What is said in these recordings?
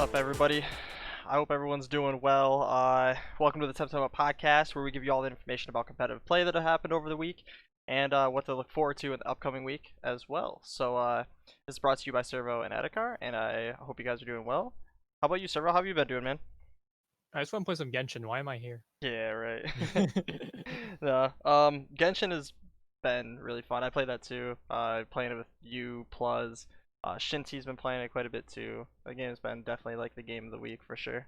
up, everybody? I hope everyone's doing well. Welcome to the Temtem Up podcast, where we give you all the information about competitive play that happened over the week and what to look forward to in the upcoming week as well. This is brought to you by Servo and Adikar, and I hope you guys are doing well. How about you, Servo? How have you been doing, man? I just want to play some Genshin. Why am I here? Yeah, right. Yeah. Genshin has been really fun. I played that too. Playing it with you, Plus. Shinty's been playing it quite a bit too. The game's been definitely like the game of the week for sure.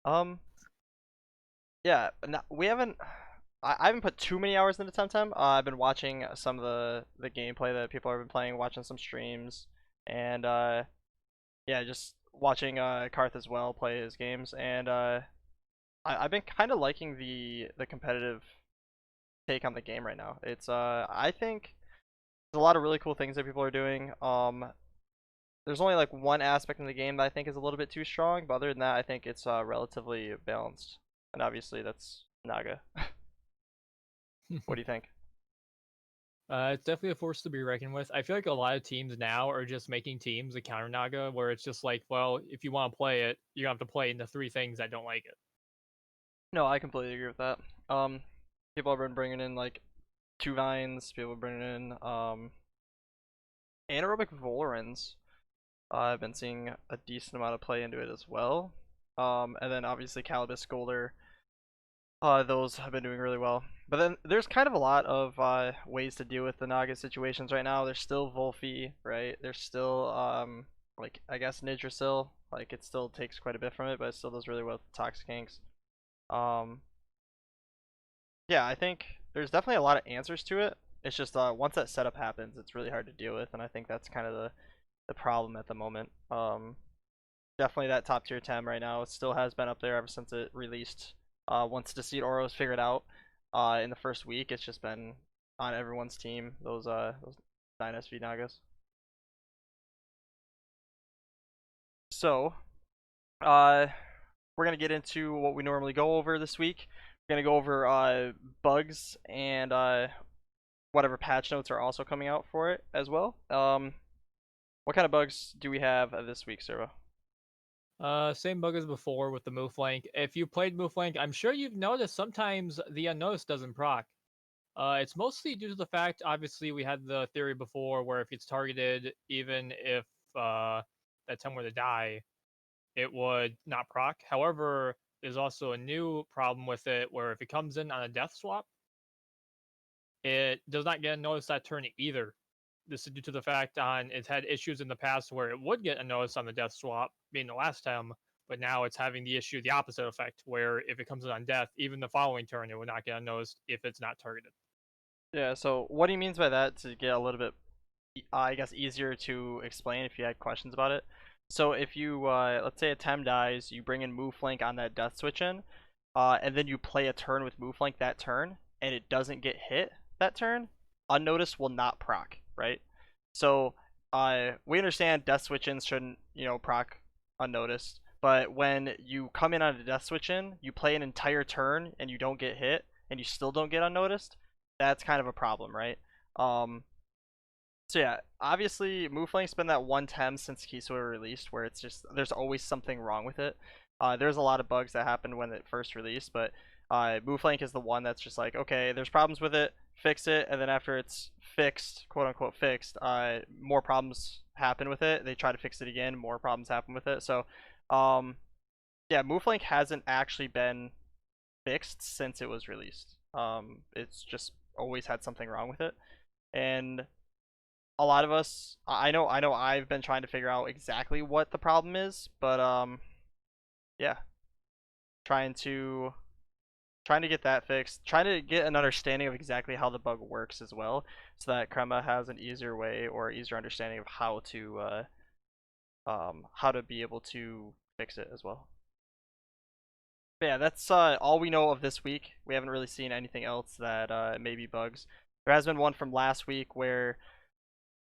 Um, yeah, no, we haven't. I haven't put too many hours into Temtem. I've been watching some of the gameplay that people have been playing, watching some streams, and yeah, just watching Carthh as well play his games, and I've been kind of liking the competitive take on the game right now. It's I think there's a lot of really cool things that people are doing. There's only like one aspect in the game that I think is a little bit too strong, but other than that, I think it's relatively balanced. And obviously, that's Naga. What do you think? It's definitely a force to be reckoned with. I feel like a lot of teams now are just making teams a counter Naga, where it's just like, well, if you want to play it, you have to play into three things that don't like it. No, I completely agree with that. Um, People have been bringing in like two vines. People are bringing in anaerobic Volorens. I've been seeing a decent amount of play into it as well. And then obviously Calibus Golder. Those have been doing really well. But then there's kind of a lot of ways to deal with the Naga situations right now. There's still Volphy, right? There's still like I guess Nidrasil. Like it still takes quite a bit from it, but it still does really well with Toxic Inks. Um, yeah, I think there's definitely a lot of answers to it. It's just once that setup happens, it's really hard to deal with, and I think that's kind of the problem at the moment. Definitely that top tier 10 right now. It still has been up there ever since it released. Once Deceit Oro was figured out in the first week, it's just been on everyone's team. Those 9 SV Nagas. So uh, we're gonna get into what we normally go over this week. We're gonna go over bugs and whatever patch notes are also coming out for it as well. What kind of bugs do we have this week, Servo? Same bug as before with the move flank. If you played move flank, I'm sure you've noticed sometimes the unnoticed doesn't proc. It's mostly due to the fact, obviously, we had the theory before where if it's targeted, even if that 10 were to die, it would not proc. However, there's also a new problem with it where if it comes in on a death swap, it does not get a notice that turn either. This is due to the fact on it's had issues in the past where it would get a notice on the death swap, being the last time, but now it's having the opposite effect, where if it comes in on death, even the following turn, it would not get a notice if it's not targeted. Yeah. So what he means by that to get a little bit, I guess, easier to explain if you had questions about it. So if you let's say a Tem dies, you bring in move flank on that death switch in, and then you play a turn with move flank that turn, and it doesn't get hit that turn, unnoticed will not proc, right? So we understand death switch ins shouldn't proc unnoticed, but when you come in on a death switch in, you play an entire turn and you don't get hit, and you still don't get unnoticed. That's kind of a problem, right? Um, so yeah, obviously Mooflank's been that one tem since Kisua released where it's just there's always something wrong with it. There's a lot of bugs that happened when it first released, but Mooflank is the one that's just like, okay, there's problems with it, fix it, and then after it's fixed, quote unquote fixed, more problems happen with it. They try to fix it again, more problems happen with it. So um, yeah, Mooflank hasn't actually been fixed since it was released. It's just always had something wrong with it, and a lot of us I know I've been trying to figure out exactly what the problem is, but yeah, trying to trying to get that fixed, trying to get an understanding of exactly how the bug works as well, so that Crema has an easier way or easier understanding of how to be able to fix it as well. But yeah, that's all we know of this week. We haven't really seen anything else that may be bugs. There has been one from last week where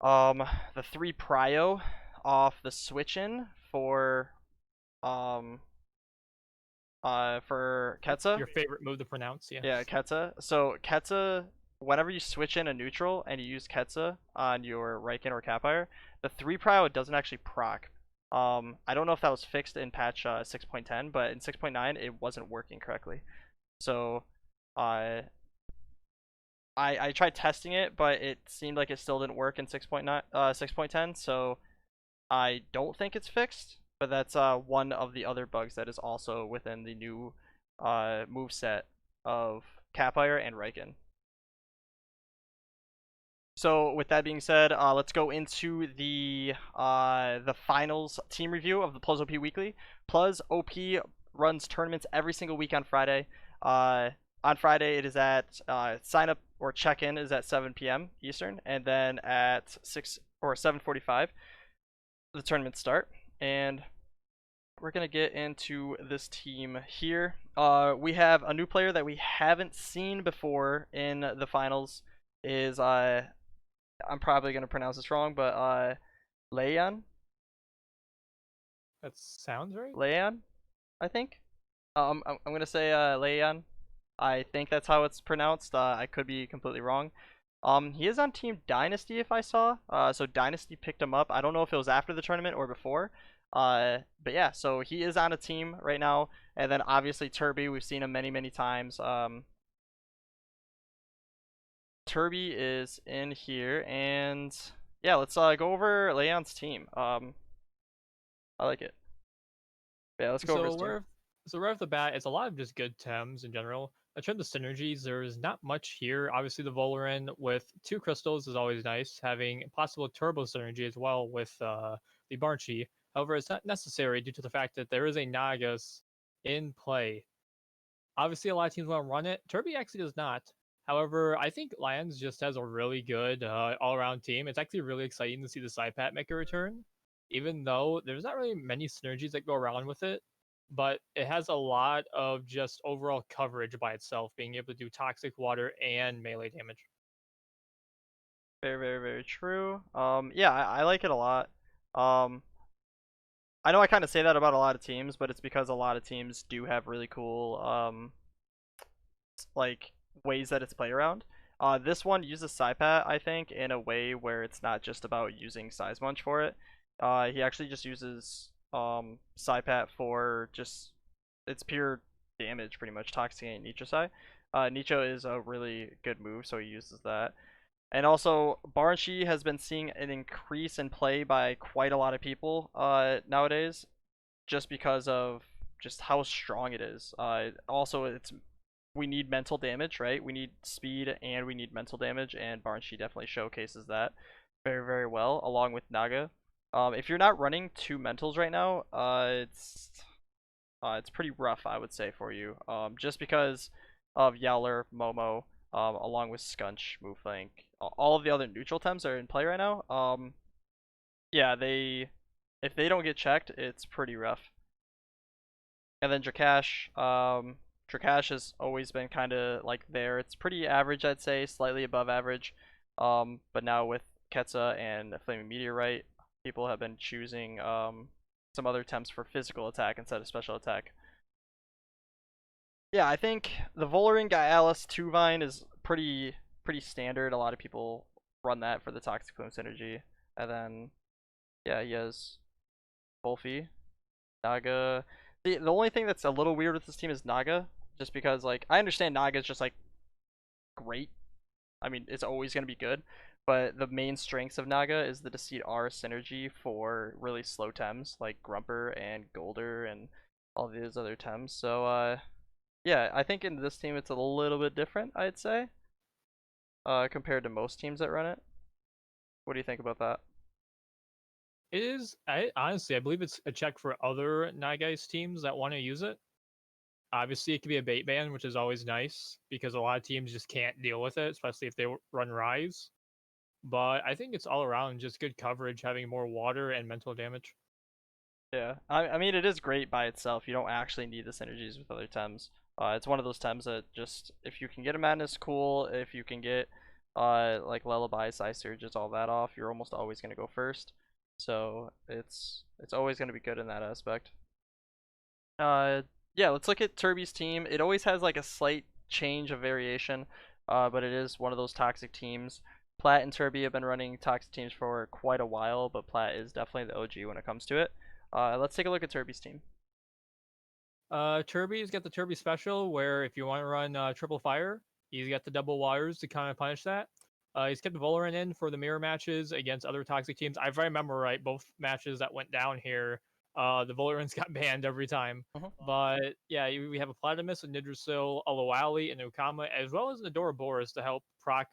the 3 prio off the switch in um for Ketsa. Your favorite move to pronounce, yeah. Yeah, Ketsa. So Ketsa, whenever you switch in a neutral and you use Ketsa on your Riken or Capire, the 3 prio doesn't actually proc. I don't know if that was fixed in patch 6.10, but in 6.9 it wasn't working correctly. So uh, I tried testing it, but it seemed like it still didn't work in 6.9 6.10. So I don't think it's fixed, but that's one of the other bugs that is also within the new move set of Capire and Riken. So with that being said, let's go into the finals team review of the PlusOP Weekly. PlusOP runs tournaments every single week on Friday. On Friday, it is at sign up or check in is at 7 p.m. Eastern, and then at 7:45, the tournaments start. And we're gonna get into this team here. We have a new player that we haven't seen before in the finals. Is I'm probably gonna pronounce this wrong, but Leon, That sounds right. Leon, I think. I'm gonna say Leon. I think that's how it's pronounced. I could be completely wrong. He is on Team Dynasty if I saw. So Dynasty picked him up. I don't know if it was after the tournament or before. But yeah, so he is on a team right now. And then obviously Turby, we've seen him many, many times. Turby is in here, and yeah, let's go over Leon's team. I like it. Yeah, let's go over So his team. we're so right off the bat, it's a lot of just good Tems in general. In terms of synergies, there's not much here. Obviously, the Voloran with 2 crystals is always nice. Having possible turbo synergy as well with the Barchi. However, it's not necessary due to the fact that there is a Nagas in play. Obviously, a lot of teams want to run it. Turby actually does not. However, I think Lions just has a really good all-around team. It's actually really exciting to see the Saipat make a return, even though there's not really many synergies that go around with it. But it has a lot of just overall coverage by itself, being able to do toxic water and melee damage. Very, very, very true. Yeah, I like it a lot. Um, I know I kind of say that about a lot of teams, but it's because a lot of teams do have really cool like ways that it's played around. This one uses Saipat, I think, in a way where it's not just about using Size Munch for it. He actually just uses Saipat for just it's pure damage, pretty much toxicate Nichosai. Nicho is a really good move, so he uses that. And also, Baranshi has been seeing an increase in play by quite a lot of people nowadays, just because of just how strong it is. Also, it's we need mental damage, right? We need speed and we need mental damage, and Baranshi definitely showcases that very, very well, along with Naga. If you're not running 2 mentals right now, it's pretty rough, I would say, for you. Just because of Yowlar, Momo, along with Skunch, Mooflink, all of the other neutral Tems are in play right now. Yeah, if they don't get checked, it's pretty rough. And then Drakash, Drakash has always been kind of like there. It's pretty average, I'd say, slightly above average. But now with Ketsa and Flaming Meteorite, people have been choosing some other temps for physical attack instead of special attack. Yeah, I think the Voloran Gaialis 2 Vine is pretty standard. A lot of people run that for the Toxic Plume synergy. And then yeah, he has Wolfie, Naga. The only thing that's a little weird with this team is Naga, just because like I understand Naga is just like great. I mean, it's always gonna be good, but the main strengths of Naga is the Deceit R synergy for really slow Tems like Grumper and Golder and all these other Tems. So yeah, I think in this team it's a little bit different, I'd say, compared to most teams that run it. What do you think about that? It is, I honestly, I believe it's a check for other Nightgeist teams that want to use it. Obviously, it could be a bait ban, which is always nice because a lot of teams just can't deal with it, especially if they run Rise. But I think it's all around just good coverage, having more water and mental damage. Yeah, I mean it is great by itself. You don't actually need the synergies with other Tems. It's one of those Tems that just if you can get a Madness, cool. If you can get like Lullaby, Psy Surges, all that off, you're almost always gonna go first. So it's always gonna be good in that aspect. Yeah, let's look at Turby's team. It always has like a slight change of variation, but it is one of those toxic teams. Plat and Turby have been running toxic teams for quite a while, but Plat is definitely the OG when it comes to it. Let's take a look at Turby's team. Turby's got the Turby special where if you want to run triple fire, he's got the double wires to kind of punish that. He's kept Valorant in for the mirror matches against other toxic teams. If I remember right, both matches that went down here, the Valorants got banned every time. Mhm. But yeah, we have a Platimus, a Nidrasil, a Loali, and Ukama, as well as an Adora Boris to help proc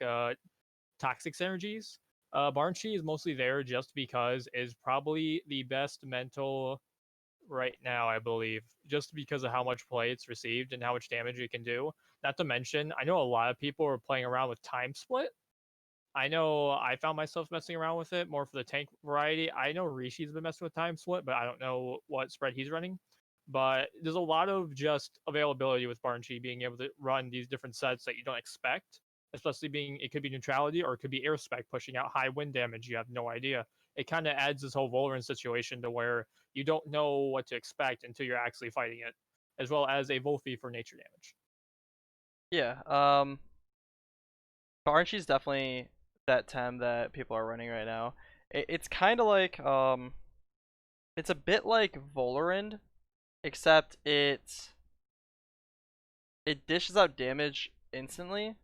toxic synergies. Barnchi is mostly there just because is probably the best mental right now, I believe, just because of how much play it's received and how much damage it can do. Not to mention, I know a lot of people are playing around with time split. I know I found myself messing around with it more for the tank variety. I know Rishi's been messing with time split, but I don't know what spread he's running. But there's a lot of just availability with Barnchi being able to run these different sets that you don't expect, especially being it could be neutrality or it could be air spec pushing out high wind damage. You have no idea. It kind of adds this whole Valorant situation to where you don't know what to expect until you're actually fighting it, as well as a Wolfie for nature damage. Yeah. Barnchi's definitely that tem that people are running right now. It's kind of like it's a bit like Volorend, except it dishes out damage instantly.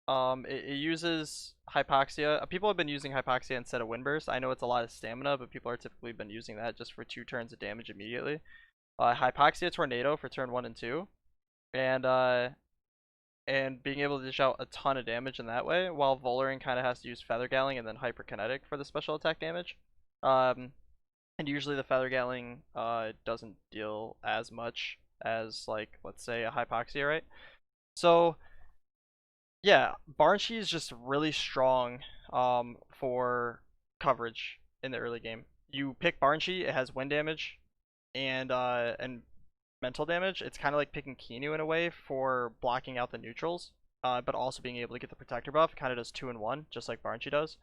It uses Hypoxia. People have been using Hypoxia instead of Windburst. I know it's a lot of stamina, but people are typically been using that just for 2 turns of damage immediately. Hypoxia Tornado for turn 1 and 2, and being able to dish out a ton of damage in that way, while Volaring kind of has to use Feather Galling and then Hyperkinetic for the special attack damage. Um, and usually the Feather Galling doesn't deal as much as, like, let's say a Hypoxia, right? So yeah, Barnshi is just really strong for coverage in the early game. You pick Barnshi, it has wind damage and mental damage. It's kind of like picking Kinu in a way for blocking out the neutrals, but also being able to get the protector buff. It kind of does 2-in-1, just like Barnshi does.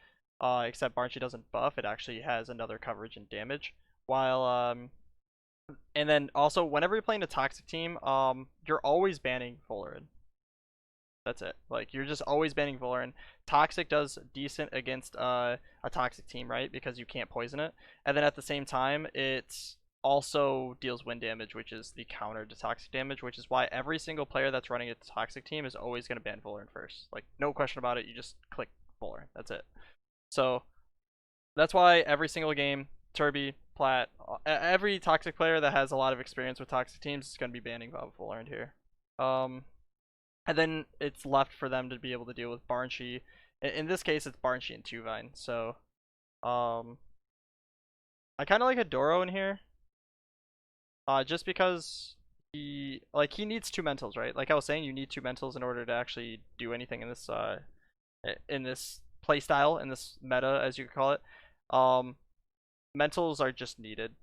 Except Barnshi doesn't buff; it actually has another coverage and damage. While and then also whenever you're playing a toxic team, you're always banning Volarin. That's it. Like, you're just always banning Valorant. Toxic does decent against a toxic team, right? Because you can't poison it. And then at the same time, it also deals wind damage, which is the counter to toxic damage, which is why every single player that's running a toxic team is always going to ban Valorant first. Like, no question about it. You just click Valorant. That's it. So that's why every single game, Turby, Plat, every toxic player that has a lot of experience with toxic teams is going to be banning Valorant here. And then it's left for them to be able to deal with Barnshi. In this case, it's Barnshi and Tuvine. So, um, I kind of like Adoro in here, just because he needs 2 mentals, right? Like I was saying, you need 2 mentals in order to actually do anything in this play style, in this meta, as you could call it. Um, mentals are just needed,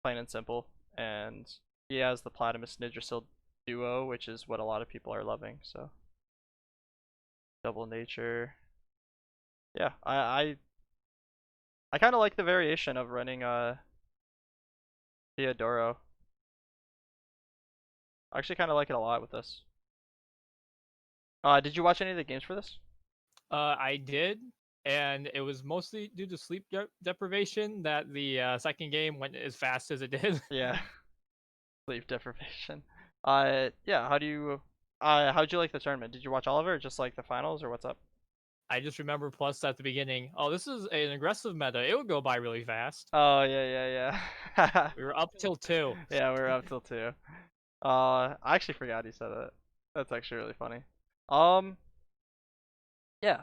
plain and simple. And he has the Platimus Nidrasil duo, which is what a lot of people are loving. So double nature. Yeah, I kind of like the variation of running Theodoro. I actually kind of like it a lot with this. Did you watch any of the games for this? I did, and it was mostly due to sleep deprivation that the second game went as fast as it did. Yeah, sleep deprivation. Yeah. How'd you like the tournament? Did you watch all of it, or just like the finals, or what's up? I just remember Plus at the beginning. Oh, this is an aggressive meta. It would go by really fast. Oh yeah, yeah. We were up till 2. Yeah, we were up till 2. I actually forgot he said that. That's actually really funny. Um, yeah.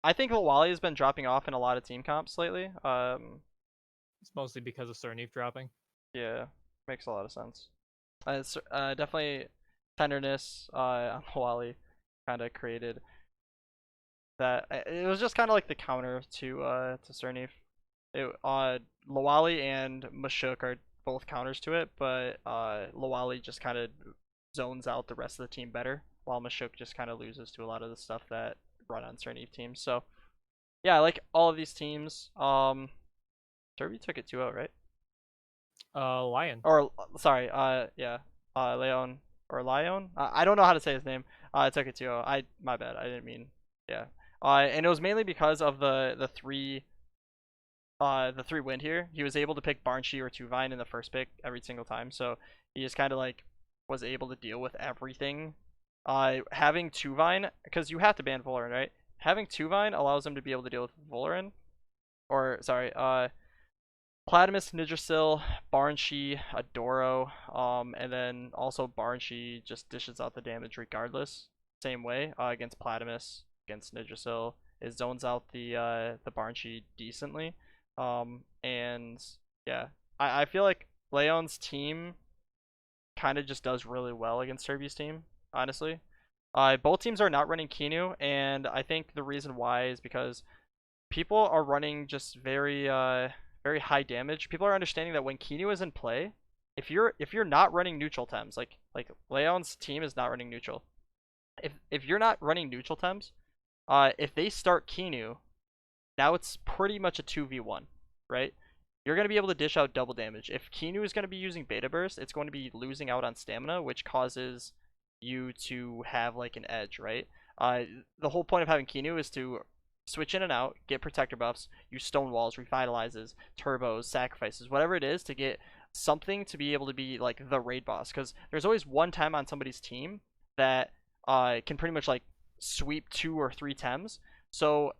I think Wally has been dropping off in a lot of team comps lately. It's mostly because of Cernif dropping. Yeah, makes a lot of sense. It's definitely tenderness on Wally kind of created that. It was just kind of like the counter to Cernif. Lawali and Mashuk are both counters to it, but Lawali just kind of zones out the rest of the team better, while Mashuk just kind of loses to a lot of the stuff that run on Cernif teams. So yeah, I like all of these teams. Derby took it 2-0, right? Lion. Or sorry, yeah, Leon or Lion. I don't know how to say his name. I took it 2-0. My bad. I didn't mean. Yeah. And it was mainly because of the 3 the 3 wind here, he was able to pick Barnshee or Two Vine in the first pick every single time. So he just kind of like was able to deal with everything. Having Two Vine, because you have to ban Voloran, right? Having Two Vine allows him to be able to deal with Voloran, or sorry, Platimus, Nidrasil, Barnshee, Adoro, and then also Barnshee just dishes out the damage regardless. Same way against Platimus, against Nidrasil, it zones out the Barnshee decently. And yeah, I feel like Leon's team kind of just does really well against Serbia's team, honestly. Both teams are not running Kinu, and I think the reason why is because people are running just very high damage. People are understanding that when Kinu is in play, if you're not running neutral Tems, like Leon's team is not running neutral. If you're not running neutral Tems, if they start Kinu, now it's pretty much a 2v1, right? You're going to be able to dish out double damage. If Kinu is going to be using Beta Burst, it's going to be losing out on stamina, which causes you to have like an edge, right? The whole point of having Kinu is to switch in and out, get protector buffs, use stone walls, revitalizes, turbos, sacrifices, whatever it is to get something to be able to be like the raid boss. Because there's always one Tem on somebody's team that can pretty much like sweep 2 or 3 Tems. So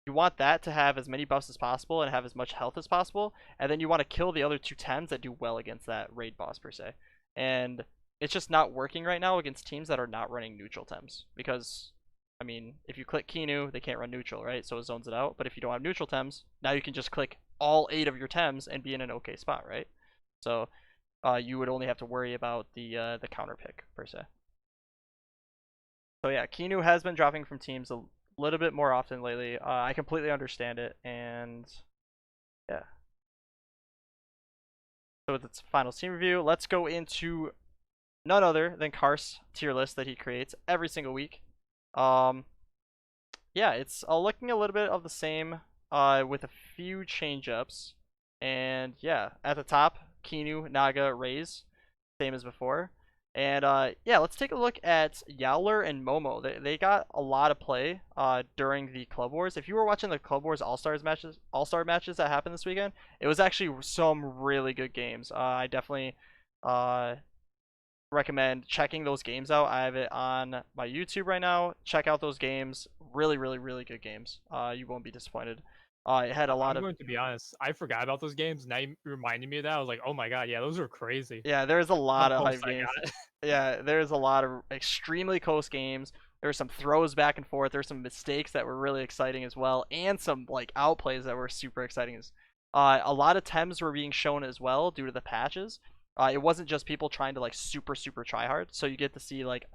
you want that to have as many buffs as possible and have as much health as possible, and then you want to kill the other 2 Tems that do well against that raid boss per se. And it's just not working right now against teams that are not running neutral Tems because I mean, if you click Kinu, they can't run neutral, right? So it zones it out. But if you don't have neutral Tems, now you can just click all 8 of your Tems and be in an okay spot, right? So you would only have to worry about the counter pick per se. So yeah, Kinu has been dropping from teams a little bit more often lately. I completely understand it, and yeah. So with its final team review, let's go into none other than Carth's tier list that he creates every single week. Um, yeah, it's looking a little bit of the same with a few change ups. And yeah, at the top, Kinu, Naga, Raze, same as before. And yeah, let's take a look at Yowlar and Momo. They got a lot of play during the Club Wars. If you were watching the Club Wars All-Star matches that happened this weekend, it was actually some really good games. I definitely uh, recommend checking those games out. I have it on my YouTube right now. Check out those games. Really, really, really good games. You won't be disappointed. It had a lot I'm of going to be honest. I forgot about those games. Now you reminded me of that. I was like, oh my god, yeah, those are crazy. yeah. There's a How lot of close hype I games. got. Yeah, there's a lot of extremely close games. There were some throws back and forth. There's some mistakes that were really exciting as well, and some like outplays that were super exciting. A lot of Tems were being shown as well due to the patches. It wasn't just people trying to like super try hard. So you get to see like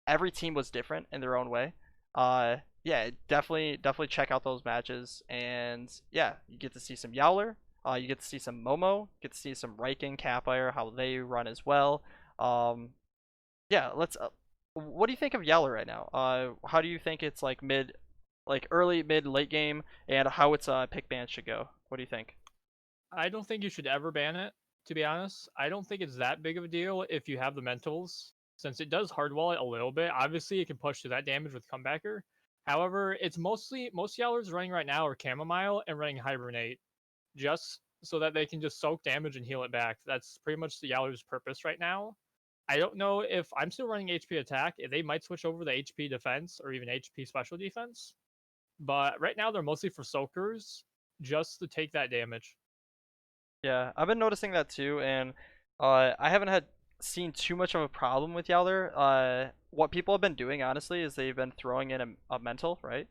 every team was different in their own way. Yeah, definitely check out those matches, and yeah, you get to see some Yowler. You get to see some Momo. Get to see some Riken, Capire, how they run as well. Um, yeah, let's. What do you think of Yowler right now? How do you think it's like early, mid, late game, and how its pick ban should go? What do you think? I don't think you should ever ban it, to be honest. I don't think it's that big of a deal if you have the mentals, since it does hardwall it a little bit. Obviously, it can push through that damage with Comebacker. However, it's mostly most Yowlers running right now are Chamomile and running Hibernate, just so that they can just soak damage and heal it back. That's pretty much the Yowler's purpose right now. I don't know if I'm still running HP attack. They might switch over to HP defense or even HP special defense. But right now they're mostly for soakers, just to take that damage. Yeah, I've been noticing that too, and I haven't had seen too much of a problem with Yowler. What people have been doing, honestly, is they've been throwing in a mental, right?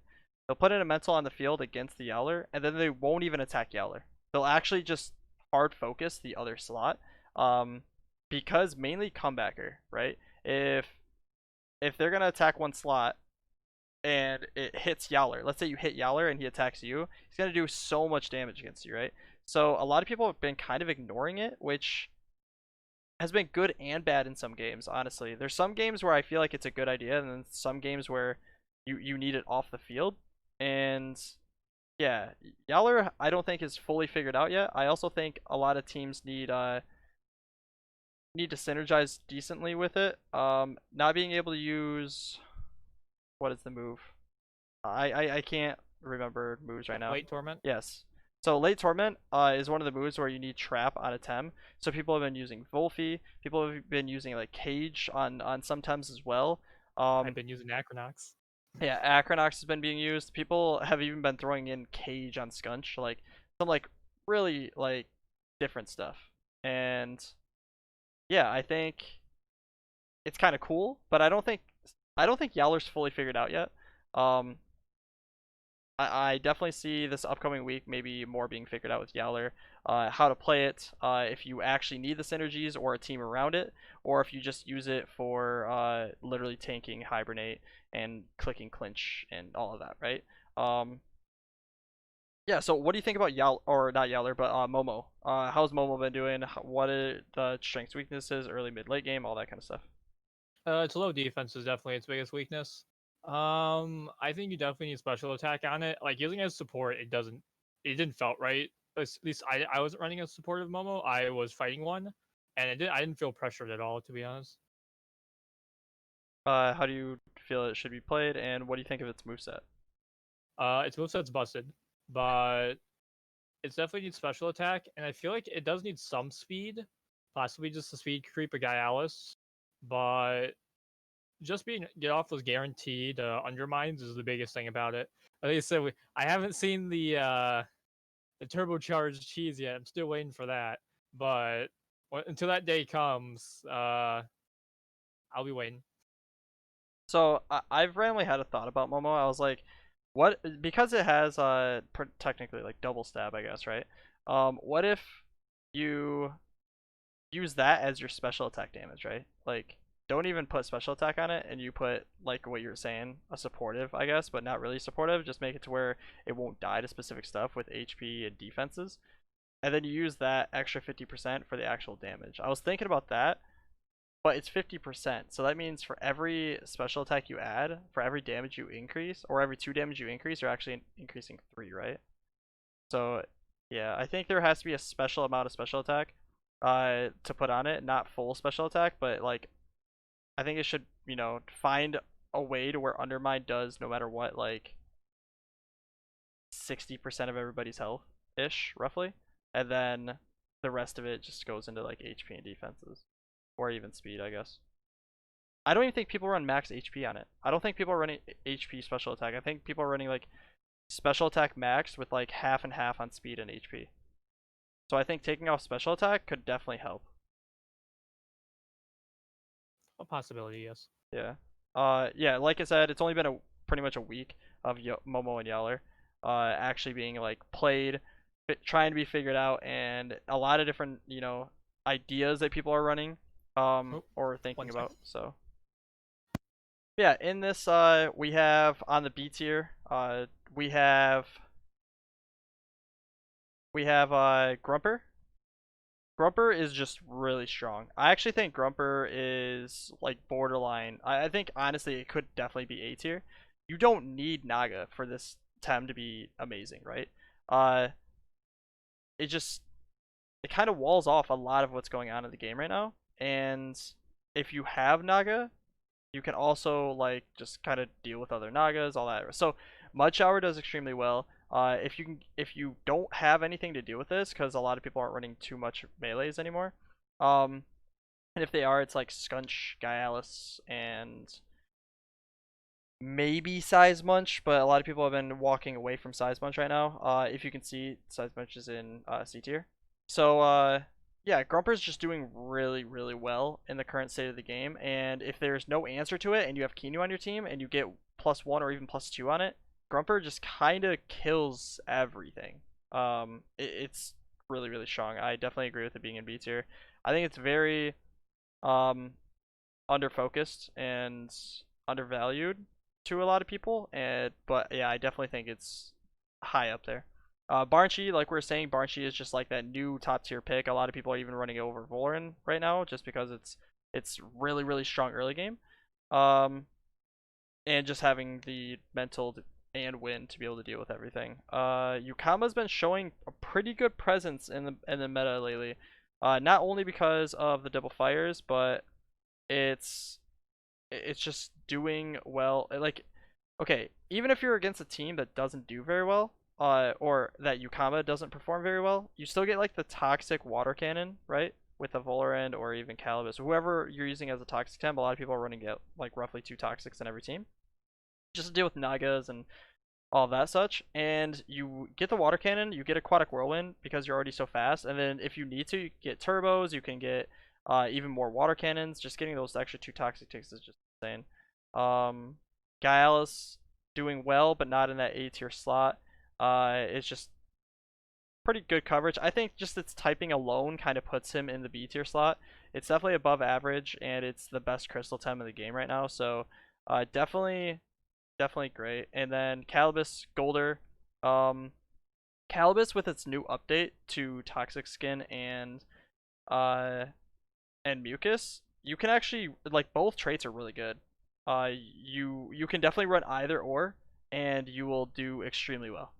They'll put in a mental on the field against the Yowler, and then they won't even attack Yowler. They'll actually just hard focus the other slot, um, because mainly comebacker, right? If they're gonna attack one slot and it hits Yowler, let's say you hit Yowler and he attacks you, he's gonna do so much damage against you, right? So a lot of people have been kind of ignoring it, which has been good and bad in some games, honestly. There's some games where I feel like it's a good idea, and then some games where you need it off the field. And yeah, Yowler I don't think is fully figured out yet. I also think a lot of teams need to synergize decently with it. Not being able to use what is the move? I can't remember moves right now. Light Torment. Yes. So late torment is one of the moves where you need trap on a Tem. So people have been using Volphy. People have been using like Cage on some Tems as well. I've Um, been using Acronox. yeah, Acronox has been being used. People have even been throwing in Cage on Scunch, like some like really like different stuff. And yeah, I think it's kind of cool, but I don't think Yowlar's fully figured out yet. Um, I definitely see this upcoming week maybe more being figured out with Yowler, how to play it, if you actually need the synergies or a team around it, or if you just use it for literally tanking Hibernate and clicking Clinch and all of that, right? Um, yeah, so what do you think about Yowl or not Yowler, but Momo? How's Momo been doing? What are the strengths, weaknesses, early, mid, late game, all that kind of stuff? Its low defense is definitely its biggest weakness. I think you definitely need special attack on it. Like using it as support, it didn't felt right. At least I wasn't running a supportive Momo. I was fighting one, and I didn't feel pressured at all, to be honest. How do you feel it should be played, and what do you think of its moveset? Its moveset's busted, but it's definitely needs special attack, and I feel like it does need some speed, possibly just the speed creep of Alice, but just being get off those guaranteed undermines is the biggest thing about it. Like I said, I haven't seen the turbocharged cheese yet. I'm still waiting for that, but until that day comes, I'll be waiting. So I've randomly had a thought about Momo. I was like, what? Because it has technically like double stab, I guess, right? What if you use that as your special attack damage, right? Like, don't even put special attack on it, and you put like what you're saying, a supportive, I guess, but not really supportive. Just make it to where it won't die to specific stuff with HP and defenses, and then you use that extra 50% for the actual damage. I was thinking about that, but it's 50%. So that means for every special attack you add, for every damage you increase, or every 2 damage you increase, you're actually increasing 3, right? So yeah, I think there has to be a special amount of special attack to put on it, not full special attack, but like I think it should, find a way to where Undermine does no matter what, like 60% of everybody's health ish, roughly. And then the rest of it just goes into like HP and defenses. Or even speed, I guess. I don't even think people run max HP on it. I don't think people are running HP special attack. I think people are running like special attack max with like half and half on speed and HP. So I think taking off special attack could definitely help. A possibility, yes. Yeah. Yeah, like I said, it's only been pretty much a week of Momo and Yowler actually being like played, trying to be figured out, and a lot of different, ideas that people are running Oh, or thinking one sec. about. So yeah, in this we have on the B tier, we have Grumper. Grumper is just really strong. I actually think Grumper is like borderline. I think honestly it could definitely be A tier. You don't need Naga for this Tem to be amazing, right? Uh, it just it kind of walls off a lot of what's going on in the game right now. And if you have Naga, you can also like just kind of deal with other Nagas, all that. So Mud Shower does extremely well. If you don't have anything to deal with this, because a lot of people aren't running too much melees anymore. Um, and if they are, it's like Scunch, Gaialis, and maybe Size Munch, but a lot of people have been walking away from Size Munch right now. If you can see, Size Munch is in C tier. So yeah, Grumper's just doing really, really well in the current state of the game. And if there's no answer to it, and you have Kinu on your team, and you get +1 or even +2 on it, Grumper just kind of kills everything. It's really, really strong. I definitely agree with it being in B tier. I think it's very um underfocused and undervalued to a lot of people, and but yeah, I definitely think it's high up there. Barnchy, like we are saying, Barnchy is just like that new top tier pick. A lot of people are even running it over Volan right now just because it's really, really strong early game. Um, and just having the mental and win to be able to deal with everything. Yukama's been showing a pretty good presence in the meta lately. Not only because of the double fires, but it's it's just doing well. Like, okay, even if you're against a team that doesn't do very well, or that Yukama doesn't perform very well, you still get like the toxic water cannon, right? With a Volarend or even Calibus, whoever you're using as a toxic temp. A lot of people are running out like roughly 2 toxics in every team, just to deal with Nagas and all of that such. And you get the water cannon, you get aquatic whirlwind because you're already so fast, and then if you need to, you get turbos, you can get even more water cannons. Just getting those extra 2 toxic ticks is just insane. Gaialis doing well, but not in that A tier slot. It's just pretty good coverage. I think just its typing alone kind of puts him in the B tier slot. It's definitely above average, and it's the best crystal time in the game right now. So definitely great. And then Calibus Golder. Calibus with its new update to Toxic Skin uh and Mucus, you can actually like both traits are really good. You can definitely run either or, and you will do extremely well.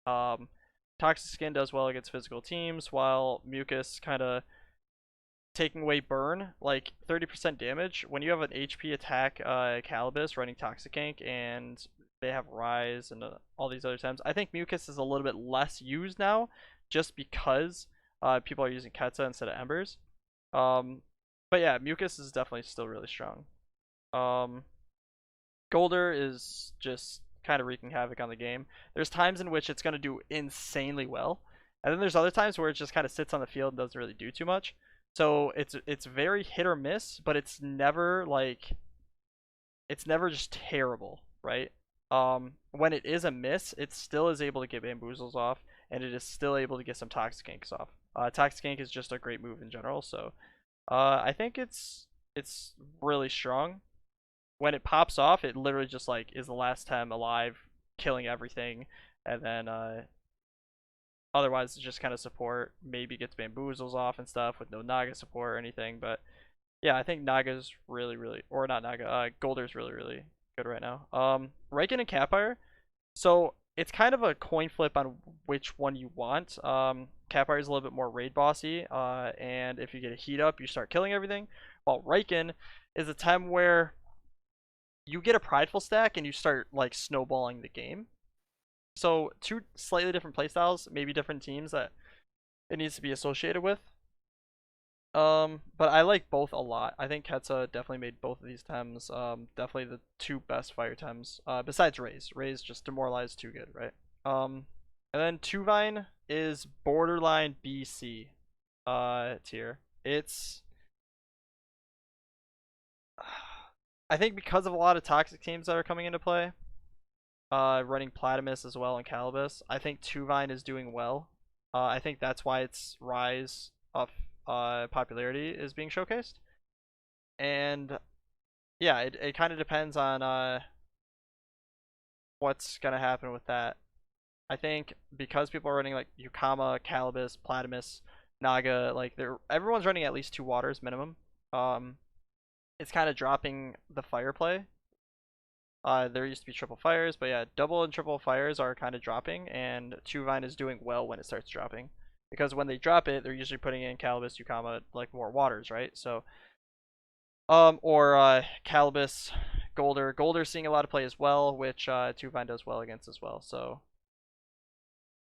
Um, Toxic Skin does well against physical teams, while Mucus kind of taking away burn, like 30% damage. When you have an HP attack Calibus running Toxic Ink and they have Rise and all these other times, I think Mucus is a little bit less used now just because people are using Ketsa instead of Embers. Um, but yeah, Mucus is definitely still really strong. Um, Golder is just kind of wreaking havoc on the game. There's times in which it's going to do insanely well, and then there's other times where it just kind of sits on the field and doesn't really do too much. So it's very hit or miss, but it's never just terrible, right? When it is a miss, it still is able to get bamboozles off, and it is still able to get some toxic inks off. Toxic ink is just a great move in general, so I think it's really strong. When it pops off, it literally just like is the last time alive, killing everything, and then otherwise it's just kind of support. Maybe gets bamboozles off and stuff with no Naga support or anything. But yeah, I think Naga's really, or not Naga, Golder's really good right now. Riken and Capire. So it's kind of a coin flip on which one you want. Capire is a little bit more raid bossy, and if you get a heat up, you start killing everything. While Riken is a time where you get a prideful stack and you start like snowballing the game. So two slightly different playstyles, maybe different teams that it needs to be associated with. But I like both a lot. I think Ketsa definitely made both of these Tems definitely the two best fire Tems. Besides Raze. Raze just demoralized too good, right? And then Tuvine is borderline BC tier. It's I think because of a lot of toxic teams that are coming into play, running Platimus as well and Calibus, I think Tuvine is doing well. I think that's why its rise of popularity is being showcased. And yeah, it kind of depends on what's gonna happen with that. I think because people are running like Yukama, Calibus, Platimus, Naga, like everyone's running at least 2 waters minimum. It's kind of dropping the fire play. There used to be triple fires, but yeah, double and triple fires are kind of dropping, and Tuvine is doing well when it starts dropping. Because when they drop it, they're usually putting in Calibus, Yukama, like more waters, right? So, or Calibus, Golder. Golder's seeing a lot of play as well, which Tuvine does well against as well. So,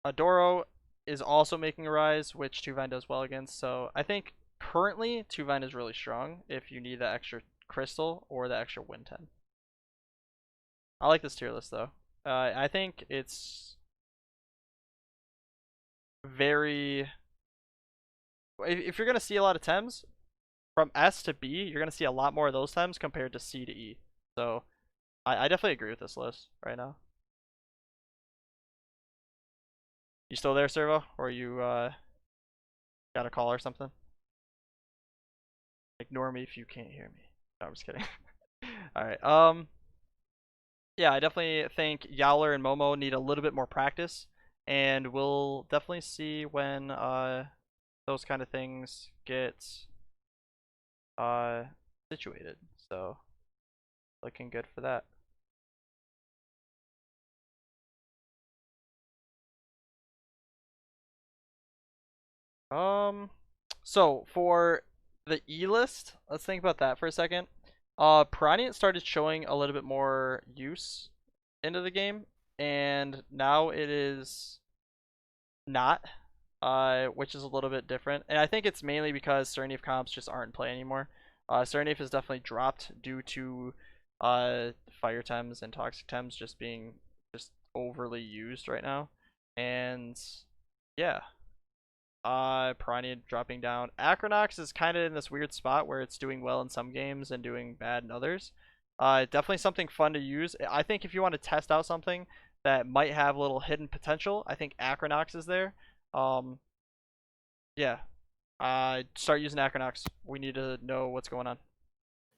Adoro is also making a rise, which Tuvine does well against. So, I think currently Tuvine is really strong if you need that extra crystal or the extra win 10. I like this tier list though. I think it's very. If you're gonna see a lot of Tems from S to B, you're gonna see a lot more of those Tems compared to C to E. So I definitely agree with this list right now. You still there, Servo? Or you got a call or something? Ignore me if you can't hear me. No, I'm just kidding. All right. Yeah, I definitely think Yowlar and Momo need a little bit more practice, and we'll definitely see when those kind of things get uh situated. So looking good for that. Um, so for the E list, let's think about that for a second. Piranha started showing a little bit more use into the game, and now it is not, which is a little bit different. And I think it's mainly because Serenity of comps just aren't in play anymore. Serenity has definitely dropped due to fire Tems and toxic Tems just being just overly used right now. And yeah, Piranha dropping down. Acronox is kind of in this weird spot where it's doing well in some games and doing bad in others. Definitely something fun to use. I think if you want to test out something that might have a little hidden potential, I think Acronox is there. Um, yeah, start using Acronox. We need to know what's going on.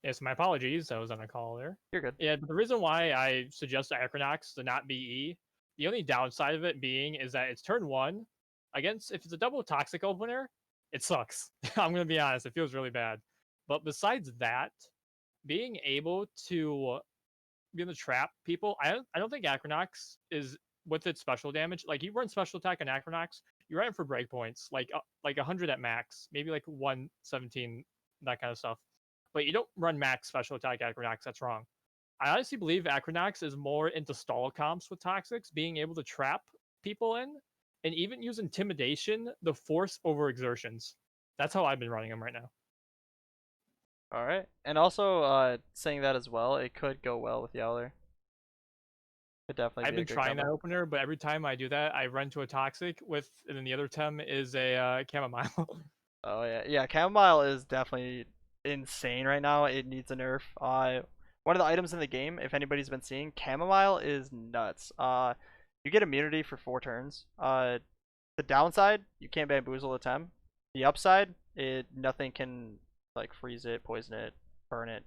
Yes, my apologies. I was on a call there. You're good. Yeah, but the reason why I suggest Acronox to not be E, the only downside of it being is that it's turn one against, if it's a double toxic opener, it sucks. I'm gonna be honest, it feels really bad. But besides that, being able to be able to trap people, I don't think Acronox is with its special damage. Like you run special attack on Acronox, you run it for breakpoints, like 100 at max, maybe like 117, that kind of stuff. But you don't run max special attack Acronox. That's wrong. I honestly believe Acronox is more into stall comps with Toxics, being able to trap people in, and even use intimidation to force overexertions. That's how I've been running them right now. All right, and also saying that as well, it could go well with Yowlar. Could definitely I've be a been good trying that combo. opener, but every time I do that, I run to a Toxic with, and then the other Tem is a Chamomile. Oh yeah, yeah. Chamomile is definitely insane right now. It needs a nerf. One of the items in the game, if anybody's been seeing, Chamomile is nuts. You get immunity for 4 turns. The downside, you can't bamboozle a Tem. The upside, it nothing can like freeze it, poison it, burn it,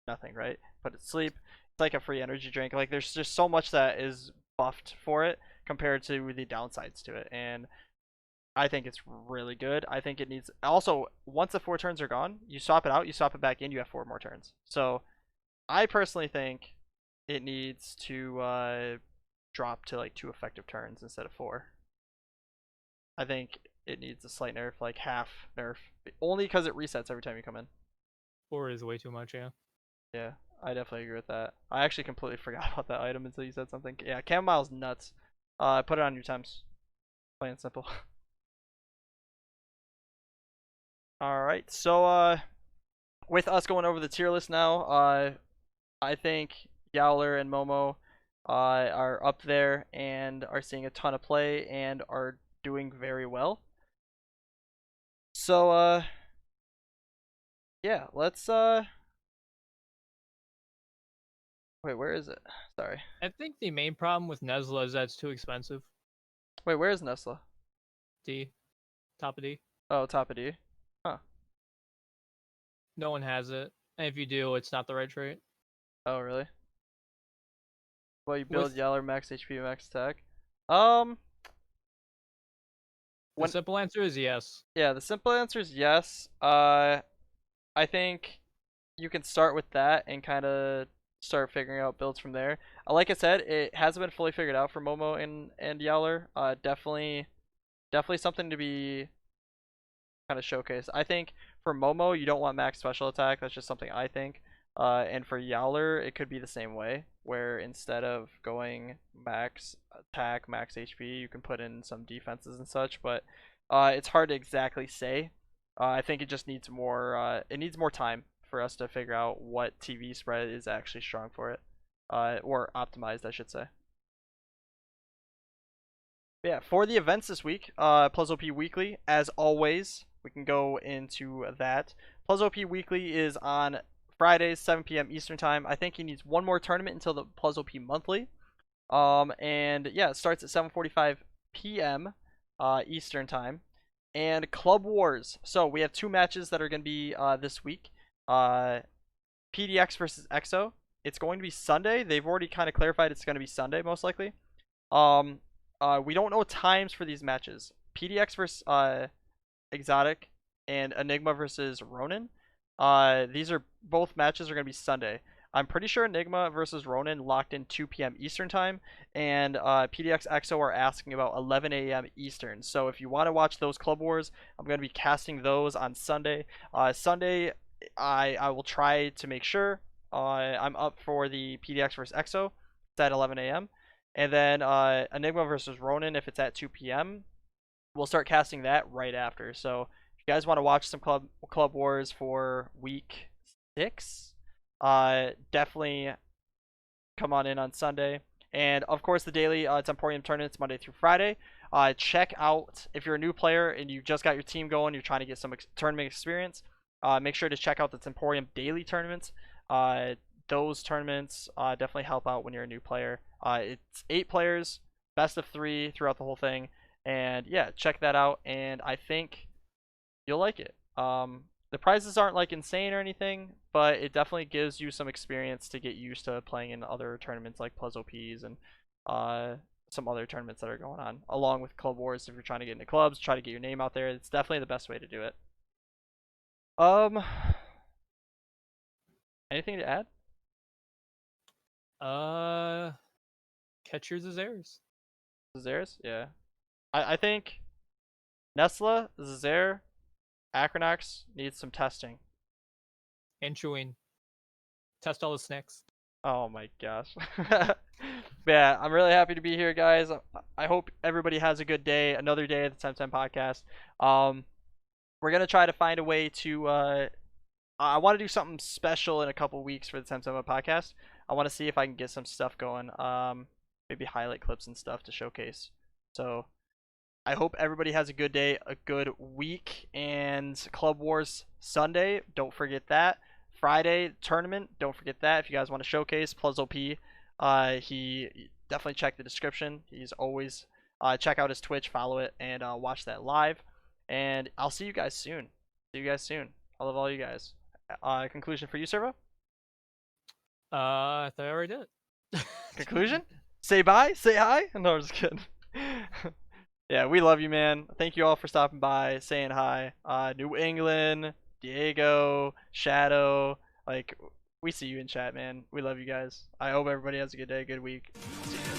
nothing. Right? Put it to sleep. It's like a free energy drink. Like there's just so much that is buffed for it compared to the downsides to it, and I think it's really good. I think it needs also once the 4 turns are gone, you swap it out, you swap it back in, you have 4 more turns. So I personally think it needs to drop to like 2 effective turns instead of 4. I think it needs a slight nerf, like half nerf, only because it resets every time you come in. 4 is way too much, yeah. Yeah, I definitely agree with that. I actually completely forgot about that item until you said something. Yeah, Chamomile's nuts. Put it on your temps. Plain and simple. All right, so with us going over the tier list now, I think Yowler and Momo are up there and are seeing a ton of play and are doing very well. So yeah, let's wait, where is it? Sorry. I think the main problem with Nesla is that it's too expensive. Wait, where is Nesla? D, top of D. Oh, top of D. Huh. No one has it, and if you do, it's not the right trait. Oh, really? Well, you build With Yowler max HP, max attack. Um, the when simple answer is yes. yeah, the simple answer is yes. I think you can start with that and kind of start figuring out builds from there. Like I said, it hasn't been fully figured out for Momo and Yowler. Definitely something to be kind of showcased. I think for Momo, you don't want max special attack. That's just something I think. And for Yowler, it could be the same way, where instead of going max attack, max HP, you can put in some defenses and such. But it's hard to exactly say. I think it just needs more. It needs more time for us to figure out what TV spread is actually strong for it, or optimized, I should say. But yeah, for the events this week, PlusOP Weekly, as always, we can go into that. PlusOP Weekly is on Fridays, 7 p.m. Eastern Time. I think he needs one more tournament until the PlusOP Monthly. And yeah, it starts at 7:45 p.m. Eastern Time. And Club Wars. So we have 2 matches that are going to be this week. PDX versus EXO. It's going to be Sunday. They've already kind of clarified it's going to be Sunday, most likely. Um, we don't know times for these matches. PDX versus Exotic and Enigma versus Ronin. These are both matches are gonna be Sunday. I'm pretty sure Enigma versus Ronin locked in 2 p.m. Eastern time, and PDX EXO are asking about 11 a.m. Eastern. So if you want to watch those Club Wars, I'm gonna be casting those on Sunday. Sunday, I will try to make sure I'm up for the PDX versus EXO. It's at 11 a.m. And then Enigma versus Ronin if it's at 2 p.m. we'll start casting that right after. So if you guys want to watch some Club Wars for week 6, definitely come on in on Sunday. And of course, the daily Temporium tournaments Monday through Friday. Check out if you're a new player and you just got your team going, you're trying to get some tournament experience. Make sure to check out the Temporium daily tournaments. Those tournaments definitely help out when you're a new player. It's 8 players, best of 3 throughout the whole thing, and yeah, check that out. And I think you'll like it. The prizes aren't like insane or anything, but it definitely gives you some experience to get used to playing in other tournaments like PlusOPs and some other tournaments that are going on, along with Club Wars. If you're trying to get into clubs, try to get your name out there. It's definitely the best way to do it. Um, anything to add? Catch yours as theirs. Zaire's? Yeah. I think Nesla, Zaire, Acronox needs some testing. And chewing. Test all the snacks. Oh my gosh. Yeah, I'm really happy to be here, guys. I hope everybody has a good day. Another day at the Temtem podcast. We're gonna try to find a way to. I want to do something special in a couple weeks for the Temtem Up podcast. I want to see if I can get some stuff going. Maybe highlight clips and stuff to showcase. So I hope everybody has a good day, a good week, and Club Wars Sunday. Don't forget that. Friday tournament. Don't forget that. If you guys want to showcase PlusOP, he definitely check the description. He's always check out his Twitch, follow it, and watch that live. And I'll see you guys soon. See you guys soon. I love all you guys. Conclusion for you, Servo? I thought I already did. Conclusion? Say bye? Say hi? No, I'm just kidding. Yeah, we love you, man. Thank you all for stopping by, saying hi. New England, Diego, Shadow, like, we see you in chat, man. We love you guys. I hope everybody has a good day, good week. See you.